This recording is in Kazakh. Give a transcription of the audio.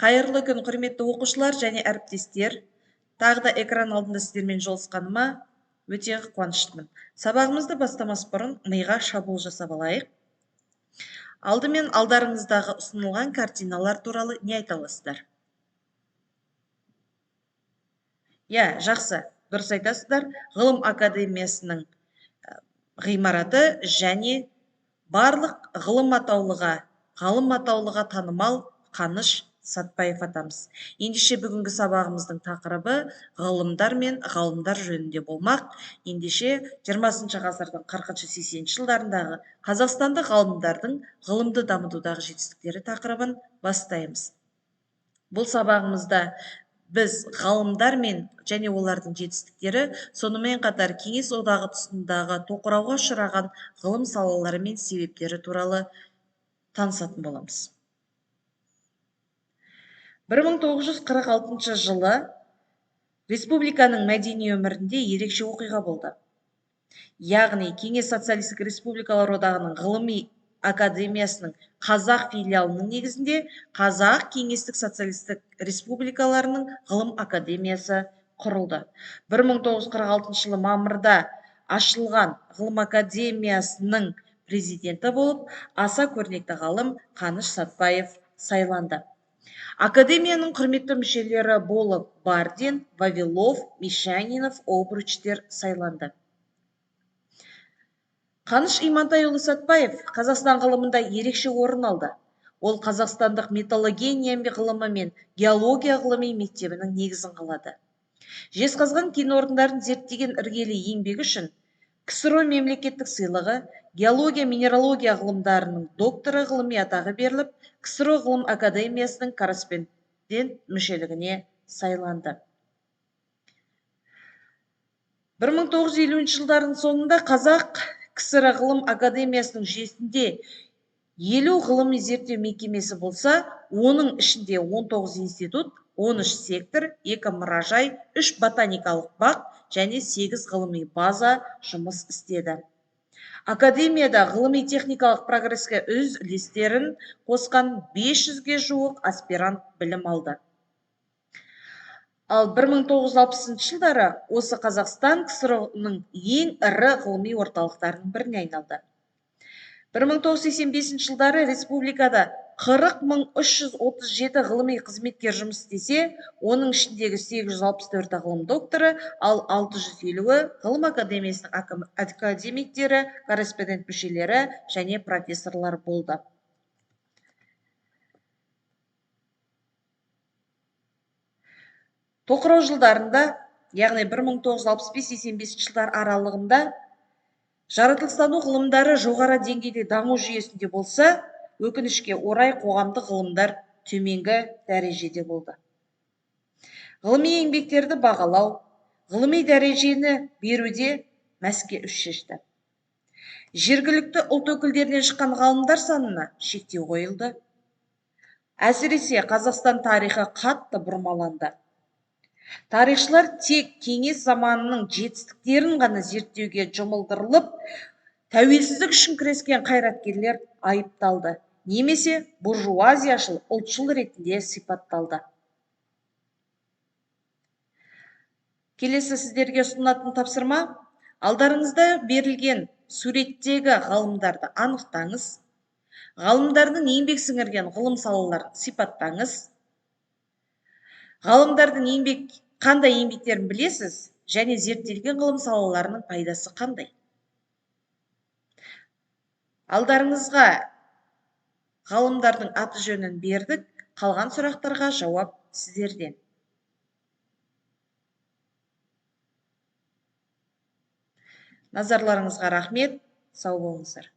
Қайырлы күн, құрметті оқушылар және әріптестер. Тағы да экран алдында сіздермен жолыққаныма өте қуаныштымын. Сабағымызды бастамас бұрын миға шабуыл жасап алайық. Алдымен алдарыңыздағы ұсынылған картиналар туралы не айта аласыздар? Жақсы, дұрыс айтасыздар. Ғылым академиясының ғимараты және барлық ғалым атаулыға танымал Қаныш Сәтпаев атамыз. Ендеше бүгінгі сабағымыздың тақырыбы ғылымдар мен ғалымдар жөнінде болмақ. Ендеше 20 ғасырдың 40-80 жылдарындағы қазақстандық ғалымдардың ғылымды дамытудағы жетістіктері тақырыбын бастаймыз. Бұл сабағымызда біз ғалымдар мен және олардың жетістіктері, сонымен қатар Кеңес одағы тұсындағы тоқырауға ұшыраған ғылым салалары мен себептері туралы танысатын боламыз. 1946 жылы республиканың мәдени өмірінде ерекше оқиға болды. Яғни Кеңес социалистік республикалар одағының ғылыми академиясының қазақ филиалының негізінде Қазақ Кеңестік социалистік республикаларының ғылым академиясы құрылды. 1946 жылы мамырда ашылған ғылым академиясының президенті болып аса көрнекті ғалым Қаныш Сәтпаев сайланды. Академияның құрметті мүшелері болып Бардин, Вавилов, Мишанинов, Обручтер сайланды. Қаныш Имантайұлы Сәтпаев Қазақстан ғылымында ерекше орын алды. Ол қазақстандық металлогения ғылымы мен геология ғылыми мектебінің негізін қалады. Жезқазған кен орындарын зерттеген іргелі еңбегі үшін КСРО мемлекеттік сыйлығы, геология минералогия ғылымдарының докторы ғылыми атағы беріліп, КСРО ғылым академиясының корреспондент мүшелігіне сайланды. 1950 жылдардың соңында Қазақ КСР ғылым академиясының жүйесінде 50 ғылыми зерттеу мекемесі болса, оның ішінде 19 институт, 13 сектор, 2 мұражай, 3 ботаникалық бақ және 8 ғылыми база жұмыс істеді. Академияда ғылыми техникалық прогресске өз үлестерін қосқан 500-ге жуық аспирант білім алды. Ал 1960 жылдары осы Қазақстан КСР-ның ең ірі ғылыми орталықтарының біріне айналды. 1985 жылдары республикада 40.337 ғылыми қызметкер жұмыс істесе, оның ішіндегі 864 ғылым докторы, ал 650-і ғылым академиясының академиктері, корреспондент мүшелері және профессорлар болды. Тоқырау жылдарында, яғни 1965-85 жылдар аралығында жаратылыстану ғылымдары жоғары деңгейде даму жүйесінде болса, өкінішке орай қоғамдық ғылымдар төменгі дәрежеде болды. Ғылыми еңбектерді бағалау, ғылыми дәрежені беруде мәске үш шешті. Жергілікті ұлт өкілдерінен шыққан ғалымдар санына шектеу қойылды. Әсіресе Қазақстан тарихы қатты бұрмаланды. Тарихшылар тек кеңес заманының жетістіктерін ғана зерттеуге жұмылдырылып, тәуелсіздік үшін күрескен қайраткерлер айыпталды, немесе буржуазияшыл ұлтшыл ретінде сипатталды. Келесі сіздерге ұсынатын тапсырма: алдарыңызда берілген суреттегі ғалымдарды анықтаңыз, ғалымдардың еңбек сіңірген ғылым салаларын сипаттаңыз, ғалымдардың қандай еңбектерін білесіз және зерттелген ғылым салаларының пайдасы қандай? Алдарыңызға ғалымдардың аты жөнін бердік, қалған сұрақтарға жауап сіздерден. Назарларыңызға рахмет, сау болыңыздар.